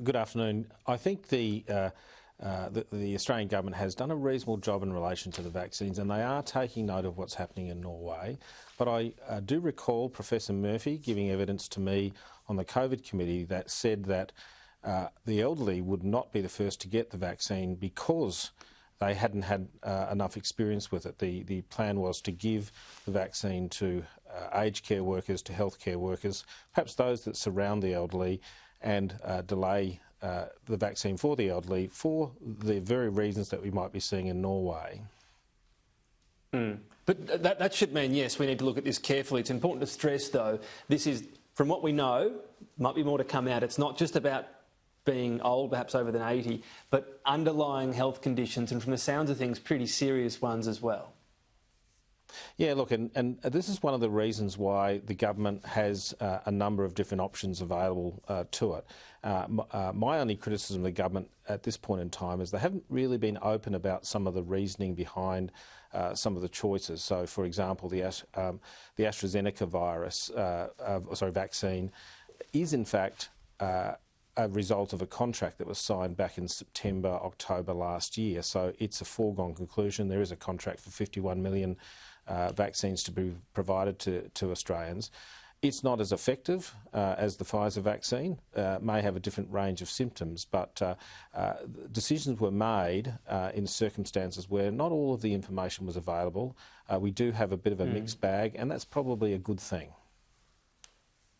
Good afternoon. I think the Australian government has done a reasonable job in relation to the vaccines, and they are taking note of what's happening in Norway. But I do recall Professor Murphy giving evidence to me on the COVID committee that said that the elderly would not be the first to get the vaccine because they hadn't had enough experience with it. The plan was to give the vaccine to aged care workers, to healthcare workers, perhaps those that surround the elderly, and delay the vaccine for the elderly for the very reasons that we might be seeing in Norway. But that should mean, yes, we need to look at this carefully. It's important to stress, though, this is, from what we know, might be more to come out. It's not just about being old, perhaps over than 80, but underlying health conditions, and from the sounds of things, pretty serious ones as well. Yeah, look, and this is one of the reasons why the government has a number of different options available to it. My only criticism of the government at this point in time is they haven't really been open about some of the reasoning behind some of the choices. So, for example, the AstraZeneca vaccine is in fact a result of a contract that was signed back in September, October last year. So it's a foregone conclusion. There is a contract for 51 million vaccines to be provided to Australians. It's not as effective as the Pfizer vaccine, may have a different range of symptoms, but decisions were made in circumstances where not all of the information was available. We do have a bit of a mixed bag, and that's probably a good thing.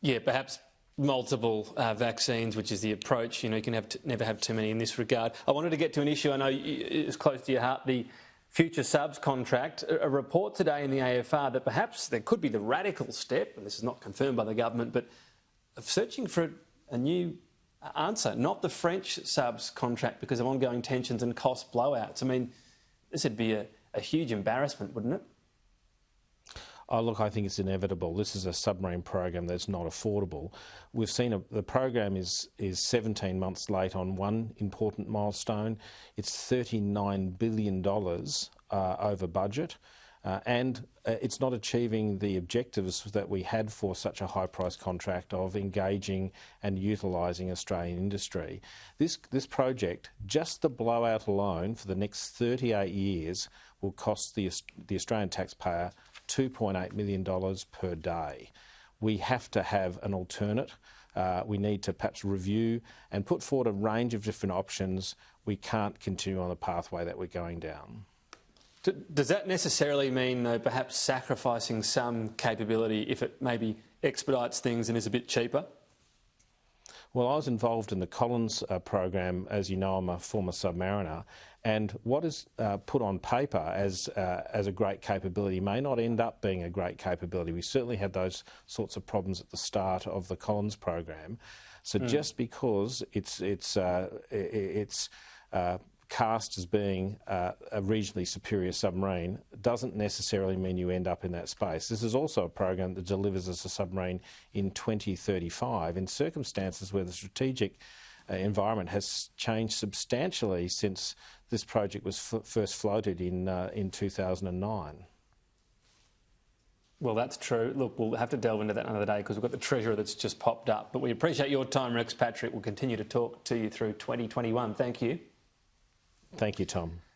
Yeah, perhaps multiple vaccines, which is the approach. You know, you can never have too many in this regard. I wanted to get to an issue I know is close to your heart, the future subs contract. A report today in the AFR that perhaps there could be the radical step, and this is not confirmed by the government, but of searching for a new answer, not the French subs contract because of ongoing tensions and cost blowouts. I mean, this would be a huge embarrassment, wouldn't it? Oh, look, I think it's inevitable. This is a submarine program that's not affordable. We've seen the program is 17 months late on one important milestone. It's $39 billion over budget, and it's not achieving the objectives that we had for such a high-price contract of engaging and utilising Australian industry. This project, just the blowout alone for the next 38 years, will cost the Australian taxpayer $2.8 million per day. We have to have an alternate. We need to perhaps review and put forward a range of different options. We can't continue on the pathway that we're going down. Does that necessarily mean, though, perhaps sacrificing some capability if it maybe expedites things and is a bit cheaper? Well, I was involved in the Collins program. As you know, I'm a former submariner, and what is put on paper as a great capability may not end up being a great capability. We certainly had those sorts of problems at the start of the Collins program. So just because it's cast as being a regionally superior submarine doesn't necessarily mean you end up in that space. This is also a program that delivers us a submarine in 2035 in circumstances where the strategic environment has changed substantially since this project was first floated in 2009. Well, that's true. Look, we'll have to delve into that another day because we've got the treasurer that's just popped up. But we appreciate your time, Rex Patrick. We'll continue to talk to you through 2021. Thank you. Thank you, Tom.